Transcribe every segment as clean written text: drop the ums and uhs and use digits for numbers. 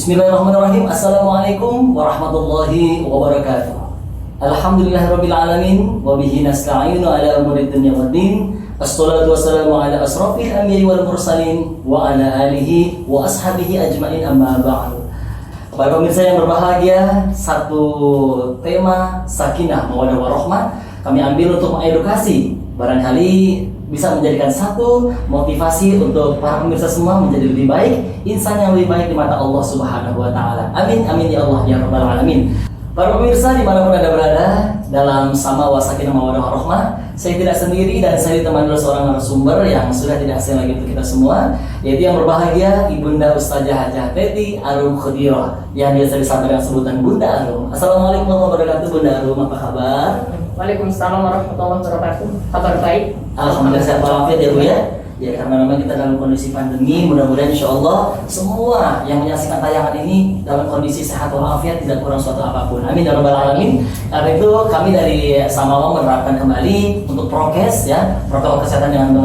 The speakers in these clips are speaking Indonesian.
Bismillahirrahmanirrahim. Assalamualaikum warahmatullahi wabarakatuh. Alhamdulillahirabbil alamin wa bihi nasta'inu ala umuri dunya waddin. Assalatu wassalamu ala asrafil anbiya'i wal mursalin wa ala alihi wa ashabihi ajmain, amma ba'du. Para pemirsa yang berbahagia, satu tema sakinah mawaddah warahmah kami ambil untuk mengedukasi, barangkali bisa menjadikan satu motivasi untuk para pemirsa semua menjadi lebih baik, insan yang lebih baik di mata Allah Subhanahu wa taala. Amin amin ya Allah ya rabbal alamin. Para pemirsa dimanapun Anda berada, dalam sama sakinah mawaddah warahmah, saya tidak sendiri dan saya ditemani oleh seorang narasumber yang sudah tidak asing lagi untuk kita semua, yaitu yang berbahagia Ibunda Ustazah Hajah Teti Arum Khodirah yang biasa disapa dengan sebutan Bunda Arum. Assalamualaikum warahmatullahi wabarakatuh. Bunda Arum, apa kabar? Waalaikumsalam warahmatullahi wabarakatuh. Kabar baik. Alhamdulillah sehat walafiat ya Bu ya. Ya, karena memang kita dalam kondisi pandemi, mudah-mudahan insya Allah semua yang menyaksikan tayangan ini dalam kondisi sehat walafiat, tidak kurang suatu apapun. Amin ya rabbal alamin. Karena itu kami dari Samawa menerapkan kembali untuk prokes ya, protokol kesehatan dengan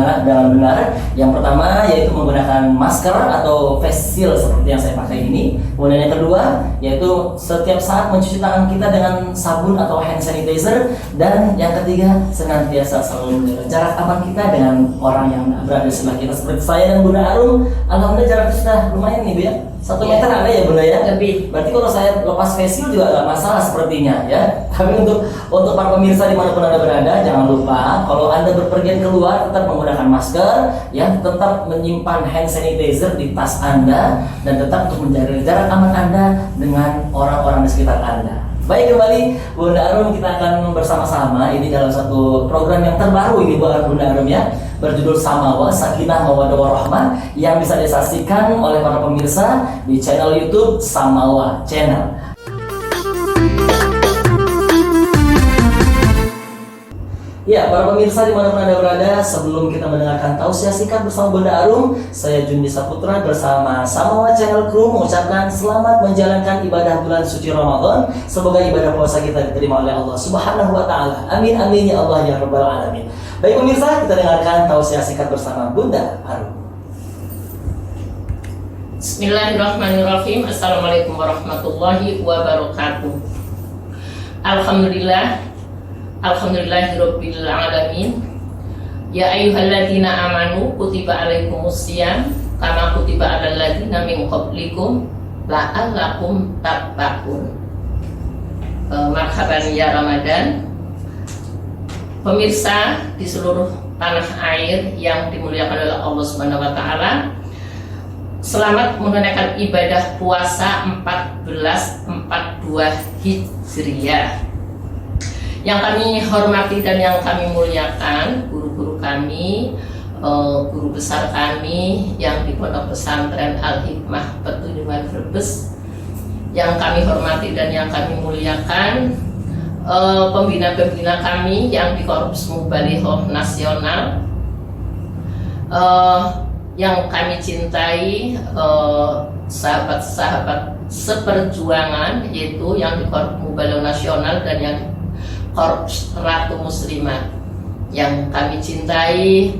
benar. Yang pertama yaitu menggunakan masker atau face shield seperti yang saya pakai ini. Kemudian yang kedua yaitu setiap saat mencuci tangan kita dengan sabun atau hand sanitizer, dan yang ketiga senantiasa selalu menjaga jarak aman kita dengan orang yang berada di sebelah kita seperti saya dan Bunda Arum. Alhamdulillah jaraknya sudah lumayan nih Bu ya, 1 meter ada ya Bunda ya. Lebih. Berarti kalau saya lepas face shield juga nggak masalah sepertinya ya. Tapi untuk para pemirsa dimanapun Anda berada, jangan lupa kalau Anda berpergian keluar tetap menggunakan masker ya, tetap menyimpan hand sanitizer di tas Anda, dan tetap untuk menjaga jarak aman Anda dengan orang-orang di sekitar Anda. Baik, kembali Bunda Arum, kita akan bersama-sama ini dalam satu program yang terbaru ini buat Bunda Arum ya, berjudul Samawa Sakinah Mawaddah Warahmah, yang bisa disaksikan oleh para pemirsa di channel YouTube Samawa Channel. Ya, para pemirsa dimanapun Anda berada, sebelum kita mendengarkan tausiah singkat bersama Bunda Arum, saya Jundi Saputra bersama Samawa Channel Crew mengucapkan selamat menjalankan ibadah bulan suci Ramadan. Semoga ibadah puasa kita diterima oleh Allah Subhanahu wa taala. Amin amin ya Allah ya rabbal alamin. Baik pemirsa, kita dengarkan tausiah singkat bersama Bunda Arum. Bismillahirrahmanirrahim. Assalamualaikum warahmatullahi wabarakatuh. Alhamdulillahirabbil alamin. Ya ayyuhalladzina amanu kutiba alaikumusiyam kama kutiba alal ladzina min qablikum la'allakum tattaqun. Marhaban ya Ramadan. Pemirsa di seluruh tanah air yang dimuliakan oleh Allah Subhanahu wa taala, selamat menunaikan ibadah puasa 1442 Hijriah. Yang kami hormati dan yang kami muliakan guru-guru kami, guru besar kami yang di Pondok Pesantren Al-Hikmah Petunjungan Brebes, yang kami hormati dan yang kami muliakan pembina-pembina kami yang di Korps Mubalighah Nasional, yang kami cintai, sahabat-sahabat seperjuangan, yaitu yang di Korps Mubalighah Nasional dan yang Korps Ratu Muslimat, yang kami cintai,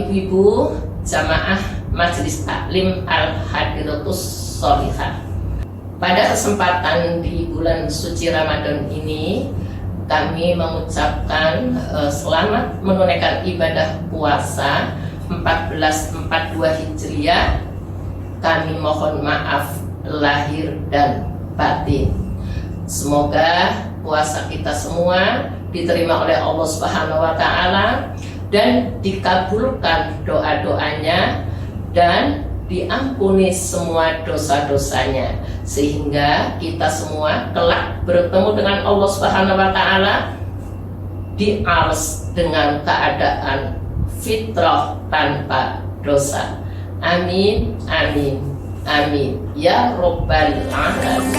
ibu-ibu jamaah Majelis Taklim Al-Hadiratus Sholihah. Pada kesempatan di bulan suci Ramadan ini, kami mengucapkan selamat menunaikan ibadah puasa 1442 Hijriah. Kami mohon maaf lahir dan batin. Semoga puasa kita semua diterima oleh Allah Subhanahu wa taala dan dikabulkan doa-doanya dan diampuni semua dosa-dosanya, sehingga kita semua kelak bertemu dengan Allah Subhanahu wa taala di arsy dengan keadaan fitrah tanpa dosa. Amin amin amin ya rabbal alamin.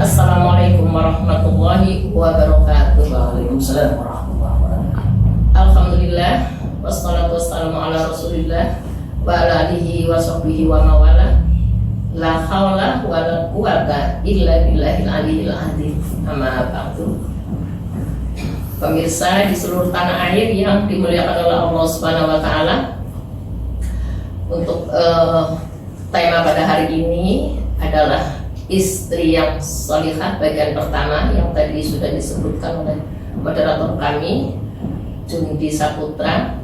Assalamualaikum warahmatullahi wabarakatuh. Waalaikumsalam warahmatullahi wabarakatuh. Alhamdulillah, wassalatu wassalamu ala rasulillah wa ala alihi wa sahbihi wa mawala. La haula wa la quwata illa billahil aliyil azim. Amma ba'du. Pemirsa di seluruh tanah air yang dimuliakan oleh Allah Subhanahu wa taala. Untuk tema pada hari ini adalah istri yang sholihah, bagian pertama yang tadi sudah disebutkan oleh moderator kami Jundi Saputra.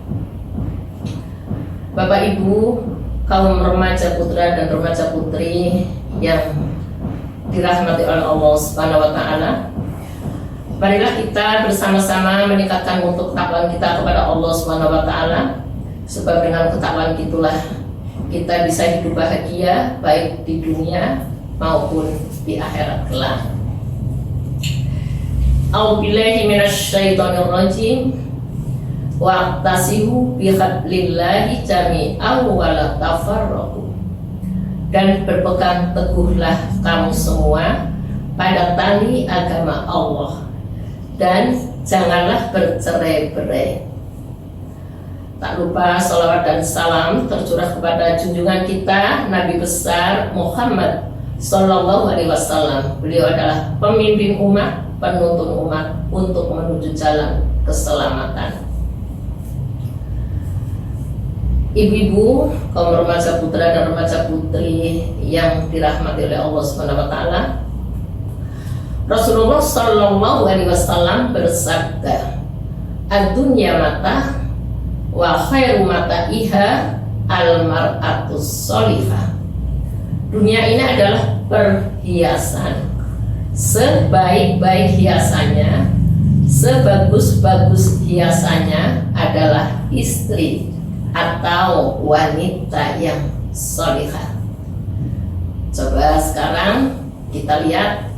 Bapak Ibu, kaum remaja putra dan remaja putri yang dirahmati oleh Allah Subhanahu wa taala, marilah kita bersama-sama meningkatkan untuk ketakwaan kita kepada Allah Subhanahu wa taala, sebab dengan ketakwaan itulah kita bisa hidup bahagia baik di dunia maupun di akhirat kelak. A'udzubillahi minasyaitonir rajim. Wa'tasimu bihablillahi jami'an wa la tafarraqu. Dan berpegang teguhlah kamu semua pada tali agama Allah, dan janganlah bercerai-berai. Tak lupa salawat dan salam tercurah kepada junjungan kita Nabi besar Muhammad Sallallahu Alaihi Wasallam. Beliau adalah pemimpin umat, penuntun umat untuk menuju jalan keselamatan. Ibu-ibu, kaum remaja putra dan remaja putri yang dirahmati oleh Allah Subhanahu wa taala, Rasulullah Sallallahu Alaihi Wasallam bersabda, "Ad-dunya mata wa khairu mataiha al-mar'atus sholihah." Dunia ini adalah perhiasan. Sebaik-baik hiasannya, sebagus-bagus hiasannya adalah istri atau wanita yang sholihah. Coba sekarang kita lihat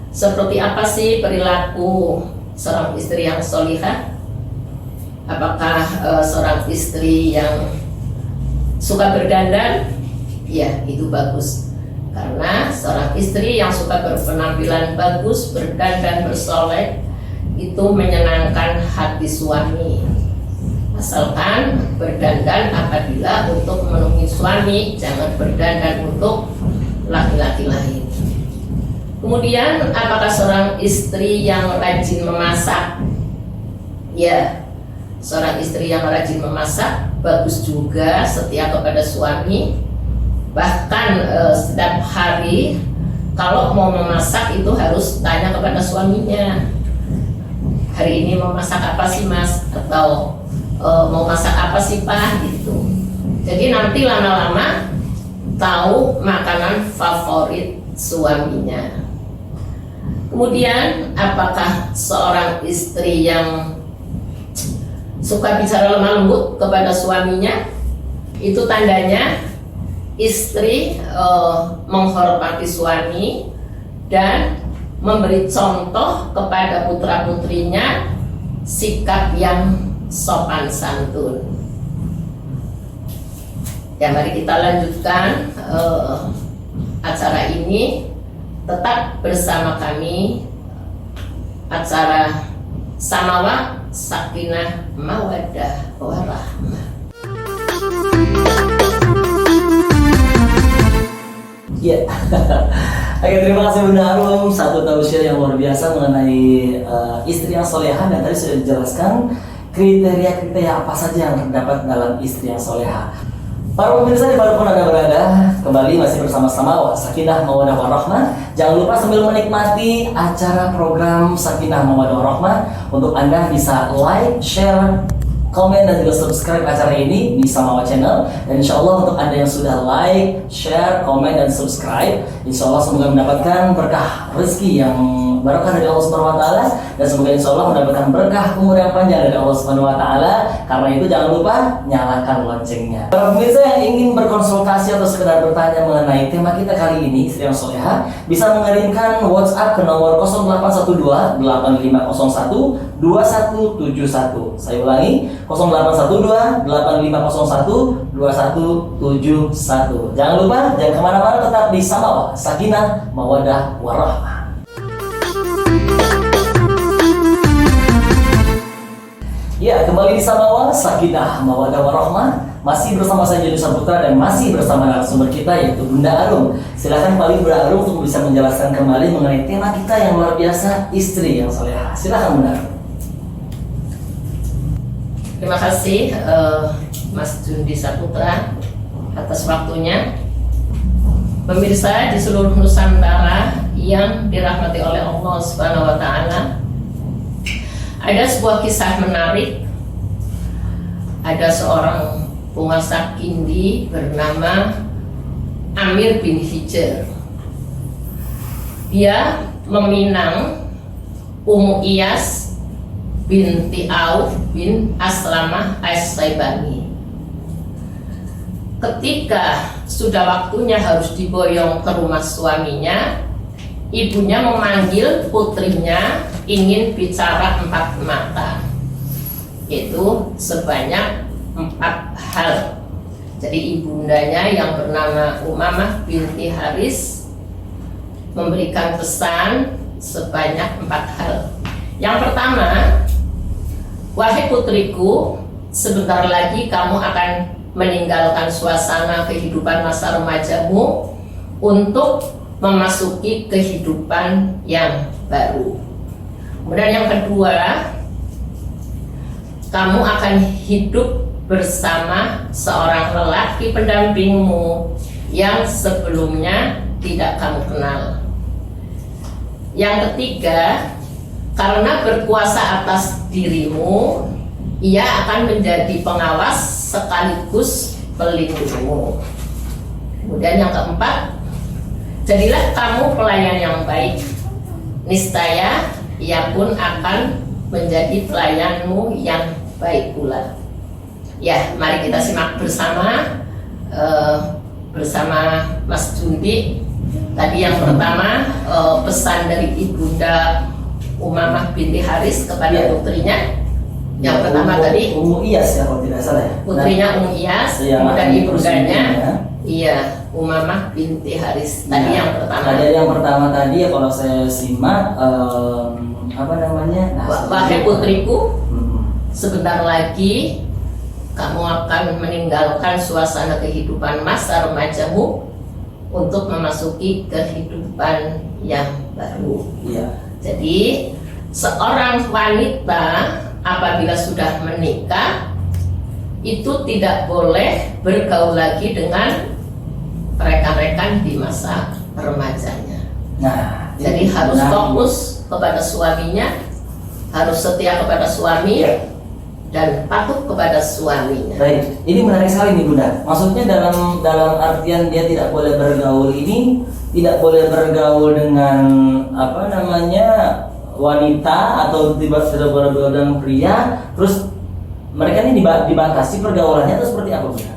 seperti apa sih perilaku seorang istri yang sholihah. Apakah seorang istri yang suka berdandan? Ya, itu bagus. Karena seorang istri yang suka berpenampilan bagus, berdandan, bersolek, itu menyenangkan hati suami. Asalkan berdandan apabila untuk memenuhi suami, jangan berdandan untuk laki-laki lain. Kemudian, apakah seorang istri yang rajin memasak? Ya, seorang istri yang rajin memasak bagus juga, setia kepada suami. Bahkan setiap hari kalau mau memasak itu harus tanya kepada suaminya, hari ini mau masak apa sih mas, atau mau masak apa sih pak, gitu. Jadi nanti lama-lama tahu makanan favorit suaminya. Kemudian apakah seorang istri yang suka bicara lemah lembut kepada suaminya? Itu tandanya istri menghormati suami dan memberi contoh kepada putra-putrinya sikap yang sopan santun. Ya, mari kita lanjutkan acara ini. Tetap bersama kami, acara Samawah Sakinah Mawaddah Warahmah. Ya, oke, terima kasih Bunda Arum, satu tausiah yang luar biasa mengenai istri yang solehah, dan tadi sudah dijelaskan kriteria-kriteria apa saja yang terdapat dalam istri yang solehah. Para pemirsa dimanapun Anda berada, kembali masih bersama-sama Sakinah Mawaddah Warahmah. Jangan lupa sambil menikmati acara program Sakinah Mawaddah Warahmah, untuk Anda bisa like, share, komen, dan juga subscribe acara ini di Samawa Channel. Dan insya Allah untuk Anda yang sudah like, share, komen, dan subscribe, insya Allah semoga mendapatkan berkah rezeki yang berkah dari Allah Subhanahu wa taala, dan semoga insya Allah mendapatkan berkah umur yang panjang dari Allah Subhanahu wa taala. Karena itu jangan lupa nyalakan loncengnya. Para pemirsa yang ingin berkonsultasi atau sekedar bertanya mengenai tema kita kali ini, istri yang solehah, bisa mengirimkan WhatsApp ke nomor 0812 8501 2171. Saya ulangi, 0812 8501 2171. Jangan lupa, jangan kemana-mana, tetap di Samawa Sakinah Mawaddah Warahmah. Ya, kembali di Samawa, Sakinah, Mawaddah Warahmah. Masih bersama saya Jody Saputra dan masih bersama narasumber kita yaitu Bunda Arum. Silakan Pak Bunda Arum untuk bisa menjelaskan kembali mengenai tema kita yang luar biasa, istri yang salehah. Silakan Bunda Arum. Terima kasih Mas Jody Saputra atas waktunya. Pemirsa di seluruh Nusantara yang dirahmati oleh Allah Subhanahu wa taala. Ada sebuah kisah menarik. Ada seorang penguasa Kindi bernama Amir bin Hijr. Dia meminang Ummu Iyas binti Auf bin Aslamah As-Saibani. Ketika sudah waktunya harus diboyong ke rumah suaminya, ibunya memanggil putrinya ingin bicara 4 mata, itu sebanyak 4 hal. Jadi ibundanya yang bernama Umamah binti Haris memberikan pesan sebanyak 4 hal. Yang pertama, wahai putriku, sebentar lagi kamu akan meninggalkan suasana kehidupan masa remajamu untuk memasuki kehidupan yang baru. Kemudian yang kedua, kamu akan hidup bersama seorang lelaki pendampingmu yang sebelumnya tidak kamu kenal. Yang ketiga, karena berkuasa atas dirimu, ia akan menjadi pengawas sekaligus pelindungmu. Kemudian yang keempat, jadilah kamu pelayan yang baik, niscaya ia pun akan menjadi pelayanmu yang baik pula. Ya, mari kita simak bersama bersama Mas Jundi. Tadi yang pertama pesan dari ibunda Umamah binti Haris kepada putrinya. Yang pertama tadi Ummu Iyas ya kalau tidak salah ya. Putrinya Ummu Iyas, kemudian ibundanya iya Umamah binti Haris. Tadi yang pertama. Tadi yang pertama tadi ya kalau saya simak apa namanya? Wahai putriku, sebentar lagi kamu akan meninggalkan suasana kehidupan masa remajamu untuk memasuki kehidupan yang baru. Iya. Jadi seorang wanita apabila sudah menikah itu tidak boleh bergaul lagi dengan rekan-rekan di masa remajanya. Nah, jadi harus fokus kepada suaminya, harus setia kepada suami dan patuh kepada suaminya. Baik, ini menarik sekali nih Bunda. Maksudnya dalam artian dia tidak boleh bergaul ini, tidak boleh bergaul dengan apa namanya wanita atau tidak boleh bergaul dengan pria. Terus mereka ini dibatasi pergaulannya atau seperti apa Bunda?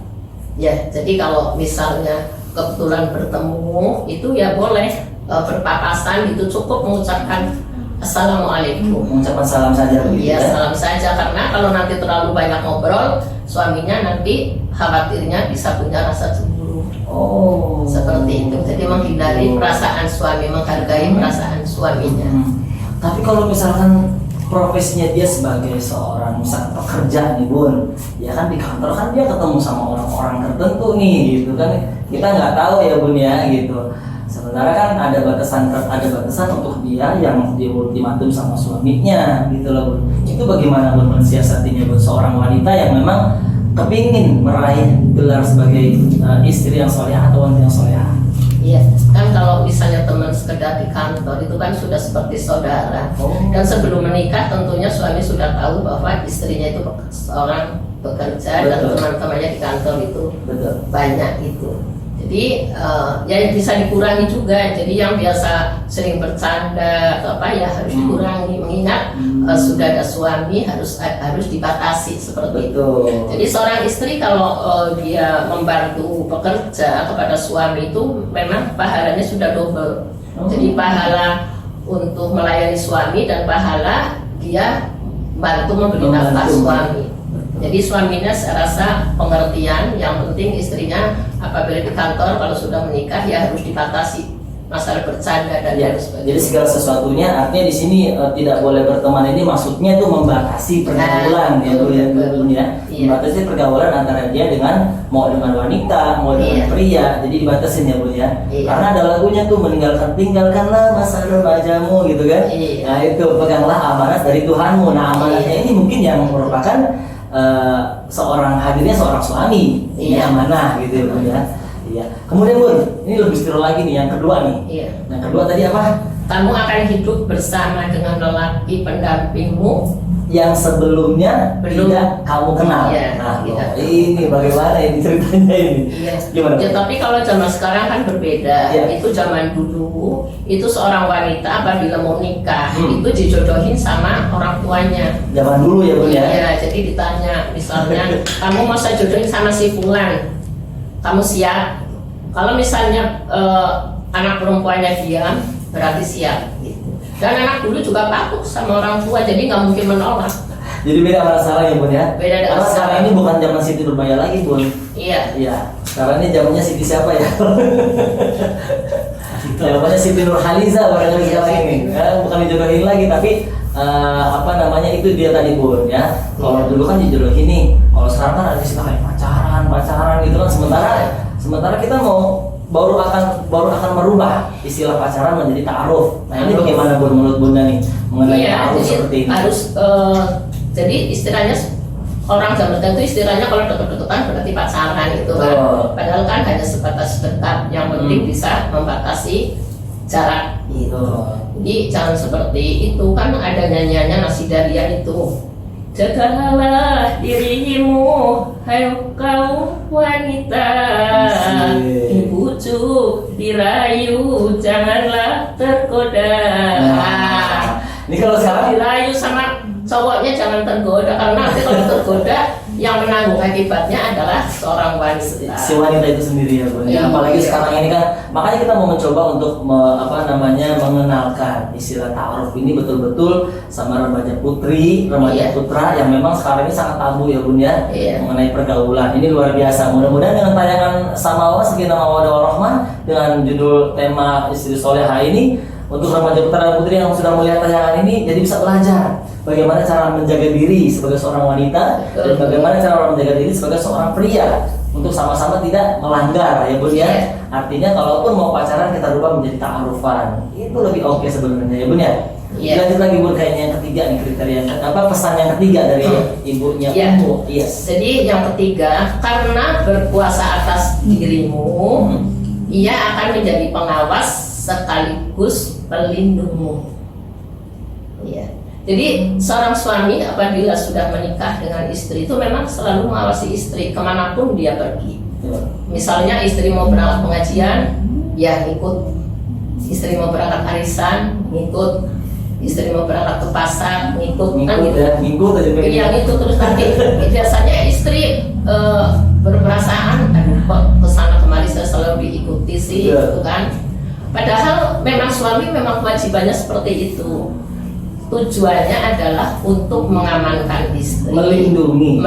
Ya, jadi kalau misalnya kebetulan bertemu itu ya boleh berpapasan, itu cukup mengucapkan Assalamualaikum, mengucapkan salam saja begitu ya, salam saja, karena kalau nanti terlalu banyak ngobrol suaminya nanti khawatirnya bisa punya rasa cemburu. Oh, seperti itu. Jadi menghindari perasaan suami, menghargai perasaan suaminya. Tapi kalau misalkan profesinya dia sebagai seorang misalkan pekerja nih Bun, ya kan di kantor kan dia ketemu sama orang-orang tertentu nih gitu kan, kita nggak tahu ya Bun ya gitu. Sementara kan ada batasan untuk dia yang di ultimatum sama suaminya gitu loh Bun. Itu bagaimana Bun mensiasatinya Bun, seorang wanita yang memang kepingin meraih gelar sebagai istri yang solehah atau wanita yang solehah? Iya, kan kalau misalnya teman sekedar di kantor itu kan sudah seperti saudara. Dan sebelum menikah tentunya suami sudah tahu bahwa istrinya itu seorang bekerja. Betul. Dan teman-temannya di kantor itu banyak itu. Jadi ya bisa dikurangi juga. Jadi yang biasa sering bercanda atau apa ya harus dikurangi, mengingat sudah ada suami harus dibatasi seperti itu. Jadi seorang istri kalau dia membantu pekerja kepada suami itu memang pahalanya sudah double. Jadi pahala untuk melayani suami dan pahala dia bantu memberi nafkah suami. Jadi suaminya saya rasa pengertian, yang penting istrinya apabila di kantor kalau sudah menikah ya harus dibatasi masalah bercanda dan Ya, lain sebagainya. jadi segala sesuatunya artinya di sini tidak boleh berteman ini maksudnya itu membatasi pergaulan ya Bu ya, betul. Bu, ya. Iya. Membatasi pergaulan antara dia dengan mau dengan wanita, mau dengan Iya. pria. Jadi dibatasin ya Bu ya. Iya. Karena ada lagunya tuh tinggalkanlah masa remajamu gitu kan. Iya. Nah, itu peganglah amanat dari Tuhanmu. Nah, amanatnya Iya. ini mungkin yang merupakan hadirnya seorang suami. Ini Iya. amanah gitu ya Bu ya. Iya. Kemudian Bun, ini lebih seru lagi nih yang kedua nih. Iya. Yang kedua tadi apa? Kamu akan hidup bersama dengan lelaki pendampingmu Yang sebelumnya Belum. tidak kamu kenal. Iya, Nah, tidak. ini bagaimana ini ceritanya ini? Iya. Gimana? Ya, tapi kalau zaman sekarang kan berbeda. Iya. Itu zaman dulu, itu seorang wanita apabila mau nikah, Hmm. itu dijodohin sama orang tuanya. Zaman dulu ya Bun ya. Iya, jadi ditanya misalnya, kamu mau saya jodohin sama si Fulan, kamu siap? Kalau misalnya anak perempuannya diam, berarti siap. Gitu. Dan anak dulu juga patuh sama orang tua, jadi nggak mungkin menolak. Jadi beda sama sekarang ya Bun ya. Beda dengan Karena sekarang sekarang. ini bukan zaman Siti Nurbaya lagi Bun. Iya. Iya. Sekarang ini zamannya Siti siapa ya? Zamannya Siti Nurhaliza barangkali Iya, sekarang ini. Siti. Ya, bukan dijodohin lagi tapi apa namanya itu dia tadi Bun ya. Kalau Iya. dulu kan dijodohin nih. Kalau sekarang kan ada istilah kayak pacaran gitu kan. Sementara kita baru akan merubah istilah pacaran menjadi ta'aruf. Nah ini bagaimana Bun menurut Bunda nih mengenai Iya, ta'aruf jadi seperti ini? harus jadi istilahnya orang zaman itu istilahnya kalau deket-deketan berarti pacaran gitu kan. Betul. Padahal kan hanya sebatas dekat, yang penting bisa membatasi jarak gitu. Jadi jangan seperti itu, kan ada nyanyiannya Nasidarian itu. Jagalah dirimu, hai kau wanita, dibujuk, dirayu, janganlah tergoda. Nah, ini kalau sekarang Dirayu sama cowoknya jangan tergoda, karena nanti kalau tergoda yang menanggung akibatnya adalah seorang wanita. si wanita itu sendiri ya Bun. Ya, Iya. apalagi sekarang ini kan makanya kita mau mencoba untuk mengenalkan istilah ta'aruf ini betul-betul sama remaja putri, remaja Iya. putra yang memang sekarang ini sangat tabu ya Bun ya Iya. mengenai pergaulan. Ini luar biasa. Mudah-mudahan dengan tayangan Samawa Sakinah Mawaddah Warahmah dengan judul tema Istri Soleha ini untuk remaja putra dan putri yang sudah melihat tayangan ini jadi bisa belajar bagaimana cara menjaga diri sebagai seorang wanita dan bagaimana cara menjaga diri sebagai seorang pria untuk sama-sama tidak melanggar ya Bun ya. Iya. Artinya kalaupun mau pacaran kita rubah menjadi ta'arufan. Itu lebih oke sebenarnya ya Bun ya. Iya. Lanjut lagi Bun kayaknya yang ketiga nih kriteria pesan yang ketiga dari ibunya Iya. Ummu. Yes. Jadi yang ketiga, karena berkuasa atas dirimu, ia akan menjadi pengawas sekaligus pelindungmu. Iya. Jadi seorang suami apabila sudah menikah dengan istri itu memang selalu mengawasi istri kemanapun dia pergi. Misalnya istri mau berangkat pengajian, ya ikut. Istri mau berangkat arisan, ngikut. Istri mau berangkat ke pasar, ngikut. Kan Ngikut gitu. ya, ngikut aja pengen. Iya gitu terus nanti biasanya istri berperasaan aduh kok kesana kemari saya selalu diikuti sih Iya. gitu kan. Padahal memang suami memang kewajibannya seperti itu. Tujuannya adalah untuk mengamankan istri, Melindungi.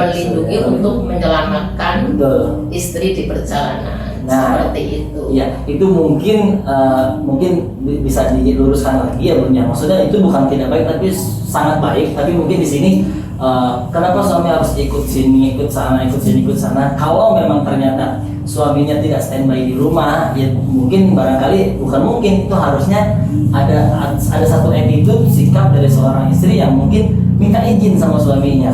untuk menyelamatkan Betul. istri di perjalanan. Nah, seperti itu. Iya, itu mungkin bisa diluruskan lagi ya Bun ya. Maksudnya itu bukan tidak baik tapi sangat baik. Tapi mungkin di sini kenapa suami harus ikut sini, ikut sana, ikut sini, ikut sana? Kalau memang ternyata suaminya tidak standby di rumah, ya mungkin barangkali bukan mungkin itu harusnya ada satu attitude sikap dari seorang istri yang mungkin minta izin sama suaminya.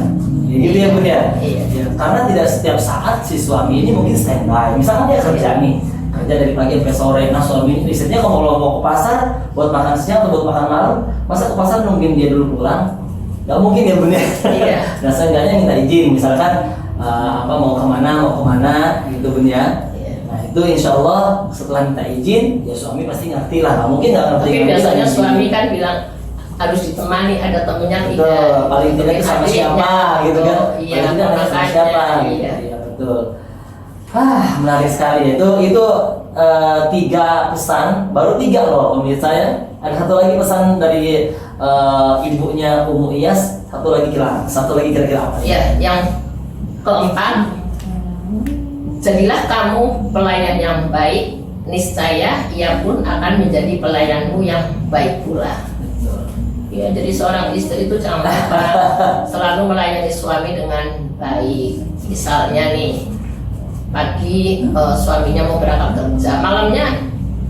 Ya, gitu ya Bun ya. Iya. Ya, karena tidak setiap saat si suami ini mungkin standby. Misalkan dia kerja nih, kerja dari pagi sampai sore. Nah suami ini risetnya kalau mau ke pasar buat makan siang atau buat makan malam, masa ke pasar nungguin dia dulu pulang? Gak mungkin ya Bun ya. Iya. Nah seenggaknya minta izin. Misalkan mau kemana gitu Bun ya. Iya. Nah itu insya Allah setelah minta izin, ya suami pasti ngerti lah. Nggak mungkin nggak ngerti. Tapi Nggak biasanya bisa suami izin. kan bilang harus ditemani, ada temennya Betul, tidak. paling tidak itu sama Adiknya, siapa gitu kan. Iya, Paling tidak sama makanya, siapa gitu. iya. Iya betul. Menarik sekali itu 3 pesan, baru 3 loh pemirsa ya. Ada satu lagi pesan dari ibunya Ummu Iyas, satu lagi kira-kira apa? Ya, yang keempat, jadilah kamu pelayan yang baik niscaya ia pun akan menjadi pelayanmu yang baik pula. Ya, jadi seorang istri itu jangan lupa selalu melayani suami dengan baik. Misalnya nih, pagi suaminya mau berangkat kerja, malamnya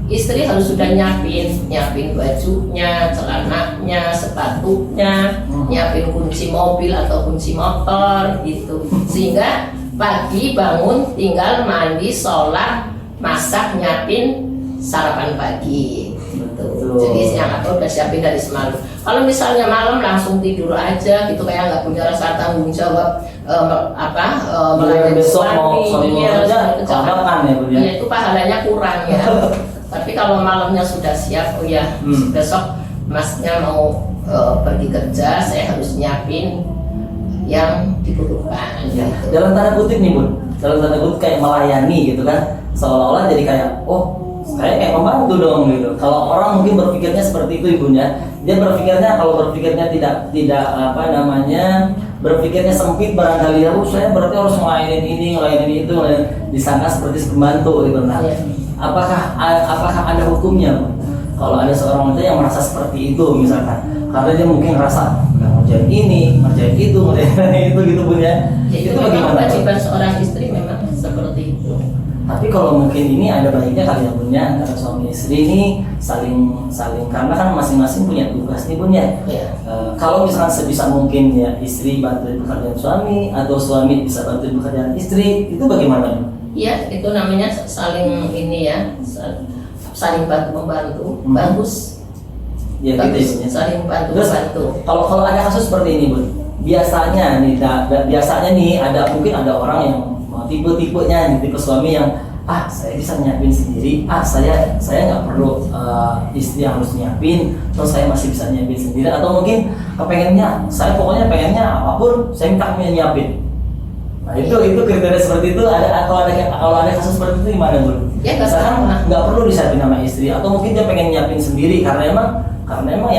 istri harus sudah nyiapin bajunya, celananya, sepatunya, nyiapin kunci mobil atau kunci motor gitu. Sehingga pagi bangun tinggal mandi, sholat, masak, nyiapin sarapan pagi. Gitu. Jadi yang aku udah siapin dari semalam. Kalau misalnya malam langsung tidur aja gitu, kayak nggak punya rasa tanggung jawab melayani suami, ya itu pahalanya kurang ya. Tapi kalau malamnya sudah siap, oh ya besok masnya mau pergi kerja, saya harus nyiapin yang dibutuhkan. Ya. Dalam tanda kutip nih Bun, dalam tanda kutip kayak melayani gitu kan, seolah-olah jadi kayak saya kayak pembantu dong gitu. Kalau orang mungkin berpikirnya seperti itu ibunya, dia berpikirnya kalau berpikirnya tidak berpikirnya sempit barangkali, saya berarti harus ngelainin ini, ngelainin itu, disangka seperti pembantu gitu. Nah, apakah ada hukumnya kalau ada seorang wanita yang merasa seperti itu misalkan, karena dia mungkin ngerasa ngerjain ini, ngerjain itu, ngerjain itu gitu Bun ya. Itu bagaimana? Kewajiban seorang istri memang seperti itu. Tapi kalau mungkin ini ada baiknya kali ya Bun ya, antara suami istri ini saling karena kan masing-masing punya tugas nih Bun ya. Kalau misalkan sebisa mungkin ya istri bantu pekerjaan suami atau suami bisa bantu pekerjaan istri, itu bagaimana? Iya, itu namanya saling ini ya, saling bantu-membantu. Bagus. Ya bagus, gitu ya. Saling bantu-membantu. Kalau ada kasus seperti ini Bun, biasanya nih mungkin ada orang yang tipe-tipenya, tipe suami yang saya bisa nyiapin sendiri, saya nggak perlu istri yang harus nyiapin, terus saya masih bisa nyiapin sendiri, atau mungkin saya pokoknya pengennya apapun saya minta kamu yang nyiapin. Nah itu kriteria seperti itu kalau ada kasus seperti itu gimana Bun? Ya nggak perlu disiapin sama istri, atau mungkin dia pengen nyiapin sendiri karena emang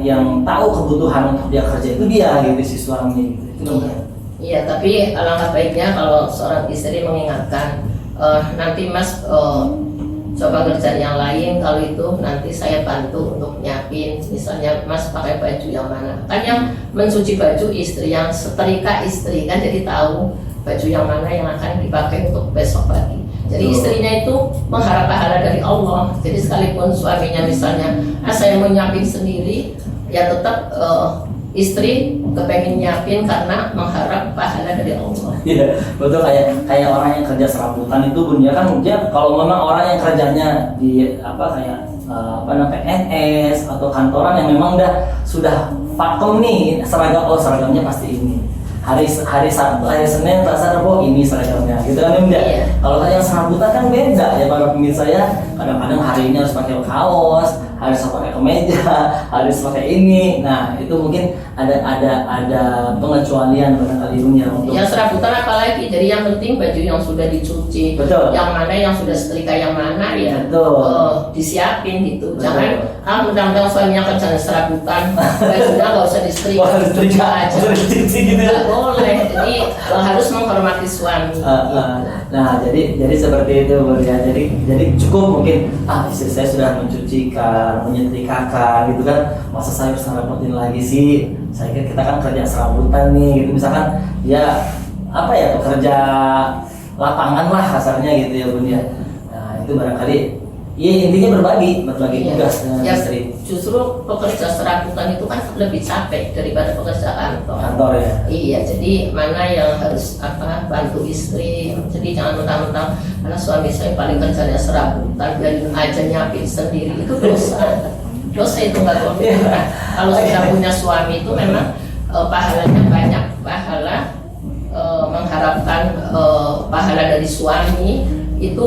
yang tahu kebutuhan untuk dia kerja itu dia gitu, si suami gitu. Iya, tapi alangkah baiknya kalau seorang istri mengingatkan, nanti Mas coba kerjaan yang lain, kalau itu nanti saya bantu untuk nyiapin. Misalnya Mas pakai baju yang mana? Kan yang mencuci baju istri, yang setrika istri kan, jadi tahu baju yang mana yang akan dipakai untuk besok pagi. Jadi istrinya itu mengharap pahala dari Allah. Jadi sekalipun suaminya misalnya saya mau nyiapin sendiri, ya tetap istri kepengen nyiapin karena mengharap pahala dari Allah. Iya, betul, kayak orang yang kerja serabutan itu Bun ya kan, dia kalau memang orang yang kerjanya di PNS atau kantoran yang memang sudah pakem nih seragamnya pasti ini. Hari Sabtu, hari Senin, Selasa, Rabu ini seragamnya, gitu kan enggak? Iya. Kalau yang serabutan kan beda ya para pemirsa ya. Kadang-kadang hari ini harus pakai kaos, harus pakai kemeja, harus pakai ini. Nah itu mungkin ada pengecualian barangkali punya untuk. Yang serabutan apalagi, jadi yang penting baju yang sudah dicuci, betul. Yang mana yang sudah setrika yang mana ya, disiapin gitu. Betul. Jangan mudah-mudahan suaminya kerjanya serabutan, bajunya nggak usah disetrika, dicuci aja. Nggak boleh, jadi harus menghormati suami. Nah jadi seperti itu Bun ya. Jadi cukup mungkin istri saya sudah mencucikan, menyetrikakan gitu kan, masa saya harus ngerepotin lagi sih. Saya kira kita kan kerja serabutan nih gitu, misalkan ya pekerja lapangan lah kasarnya gitu ya Bun ya. Nah itu barangkali ya intinya berbagi tugas dengan istri. Justru pekerja serabutan itu kan lebih capek daripada pekerja kantor ya. Iya, jadi mana yang harus bantu istri. Jadi jangan mentang-mentang karena suami saya paling kerjanya serabutan, biarin aja nyiapin sendiri, itu dosa itu nggak boleh. Kalau sudah punya suami itu memang pahalanya banyak, pahala mengharapkan pahala dari suami itu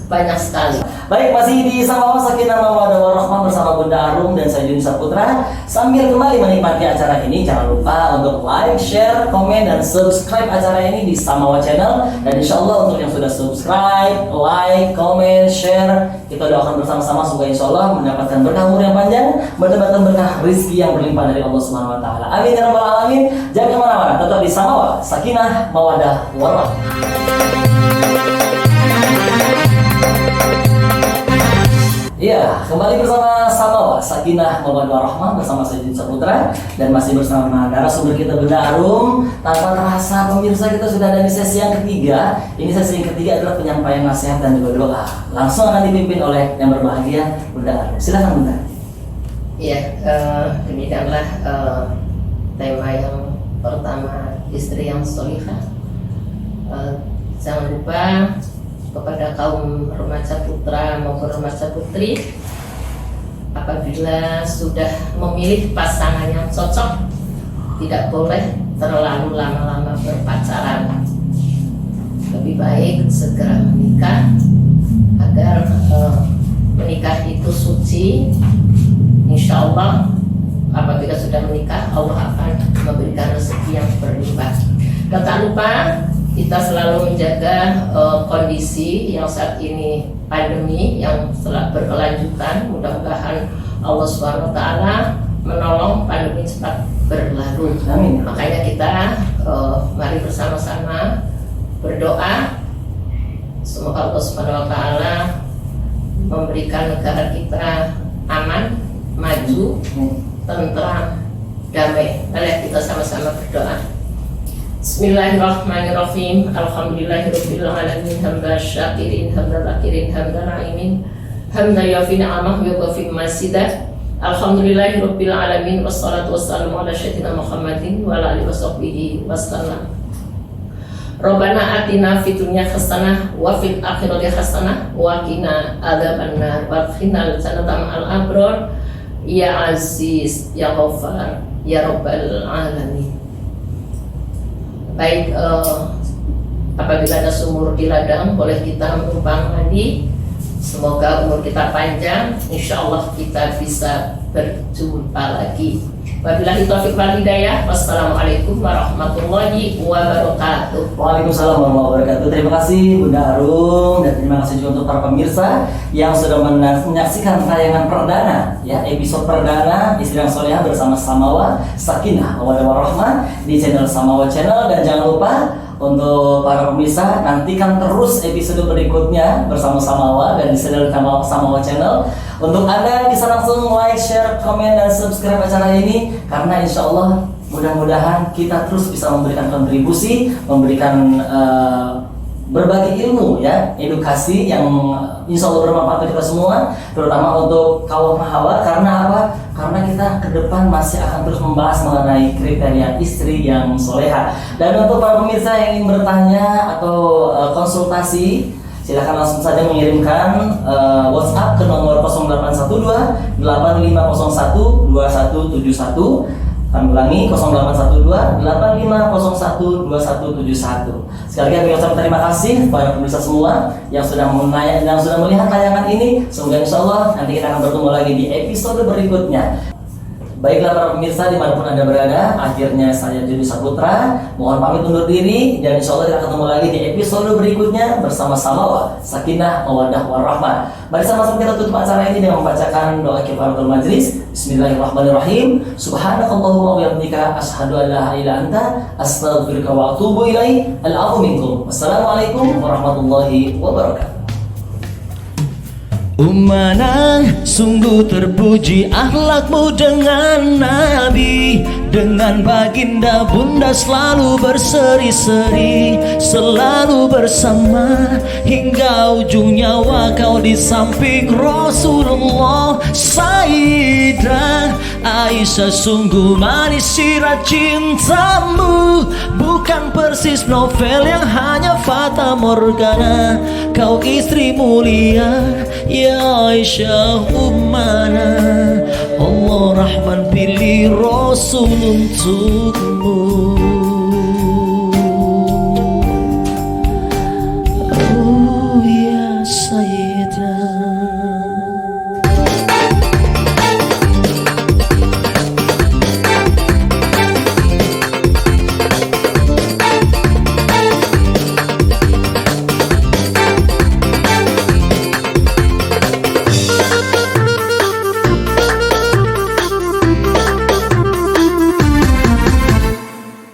banyak sekali. Baik, masih di Sama Sakinah Mawaddah Warahmah bersama Bunda Arum dan saya Juni Saputra. Sambil kembali menikmati acara ini, jangan lupa untuk like, share, komen, dan subscribe acara ini di Samawa Channel. Dan insya Allah untuk yang sudah subscribe, like, komen, share, kita doakan bersama-sama semoga insya Allah mendapatkan berkah umur yang panjang, mendapatkan berkah rezeki yang berlimpah dari Allah Subhanahu Wa Taala. Amin ya rabbal alamin. Jangan kemana-mana, tetap di Samawa Sakinah Mawaddah Warahmah. Iya, kembali bersama Samawa Sakinah Mawaddah Warahmah bersama saya Jun Saputra dan masih bersama narasumber kita Bunda Arum. Tanpa terasa pemirsa kita sudah ada di sesi yang ketiga. Ini sesi yang ketiga adalah penyampaian nasihat dan juga doa. Langsung akan dipimpin oleh yang berbahagia Bunda Arum. Silakan Bunda. Iya, demikianlah tema yang pertama, istri yang solihah. Jangan lupa kepada kaum remaja putra maupun remaja putri, apabila sudah memilih pasangan yang cocok, tidak boleh terlalu lama-lama berpacaran. Lebih baik segera menikah agar menikah itu suci. Insya Allah apabila sudah menikah, Allah akan memberikan rezeki yang berlimpah. Dan tak lupa kita selalu menjaga kondisi yang saat ini pandemi yang telah berkelanjutan. Mudah-mudahan Allah Subhanahu Wa Taala menolong pandemi cepat berlalu. Amin. Makanya kita mari bersama-sama berdoa semoga Allah Subhanahu Wa Taala memberikan negara kita aman, maju, tentram, damai. Mari kita sama-sama berdoa. Bismillahirrahmanirrahim. Alhamdulillahirabbil alamin. Hamdan syakirin, hamdan lakirin, hamdan na'imin. Hamdan yafi ni'amah wa yaghfi masidah. Alhamdulillahirabbil alamin wassalatu wassalamu ala sayyidina Muhammadin wa ala alihi washabbihi wasallam. Rabbana atina fid dunya hasanah wa fil akhirati hasanah wa qina adzabannar wa qina jannata ma'al abrar. Ya Aziz, ya Ghaffar, ya Rabbal alamin. Baik, apabila ada sumur di ladang, boleh kita menumpang mandi. Semoga umur kita panjang, insya Allah kita bisa berjumpa lagi. Wabillahi taufiq wal hidayah. Wassalamualaikum warahmatullahi wabarakatuh. Waalaikumsalam warahmatullahi wabarakatuh. Terima kasih Bunda Arum dan terima kasih juga untuk para pemirsa yang sudah menyaksikan tayangan perdana, ya, episode perdana Istri yang Solehah bersama Samawa Sakinah Mawaddah Warahmah di channel Samawa Channel. Dan jangan lupa untuk para pemirsa, nantikan terus episode berikutnya bersama Samawa dan di channel Samawa Channel. Untuk Anda bisa langsung like, share, komen, dan subscribe acara ini, karena insya Allah mudah-mudahan kita terus bisa memberikan kontribusi, memberikan berbagi ilmu, ya, edukasi yang insya Allah bermanfaat untuk kita semua, terutama untuk kaum hawa. Karena apa? Karena kita ke depan masih akan terus membahas mengenai kriteria istri yang soleha. Dan untuk para pemirsa yang ingin bertanya atau konsultasi, silakan langsung saja mengirimkan WhatsApp ke nomor 0812 8501 2171. Kami ulangi 0812 8501 2171. Sekali lagi kami ucapkan terima kasih kepada pemirsa semua yang sudah melihat tayangan ini. Semoga insya Allah nanti kita akan bertemu lagi di episode berikutnya. Baiklah para pemirsa dimanapun Anda berada, akhirnya saya Juni Saputra mohon pamit undur diri, dan insya Allah kita ketemu lagi di episode berikutnya bersama Samawa Sakinah Mawaddah Warahmah. Mari sama-sama kita tutup acara ini dengan membacakan doa kifaratul majlis. Bismillahirrahmanirrahim. Subhanakallahumma wa bihamdika asyhadu an la ilaha illa anta astaghfiruka wa atubu ilaik. Al-'afwu minkum. Wassalamualaikum warahmatullahi wabarakatuh. Umanang, sungguh terpuji akhlakmu dengan Nabi. Dengan baginda bunda selalu berseri-seri, selalu bersama hingga ujung nyawa kau di samping Rasulullah. Sayyidah Aisyah, sungguh manis sirah cintamu, bukan persis novel yang hanya fata morgana. Kau istri mulia, ya Aisyah ummana. Allah Rahman pilih Rasul untukmu.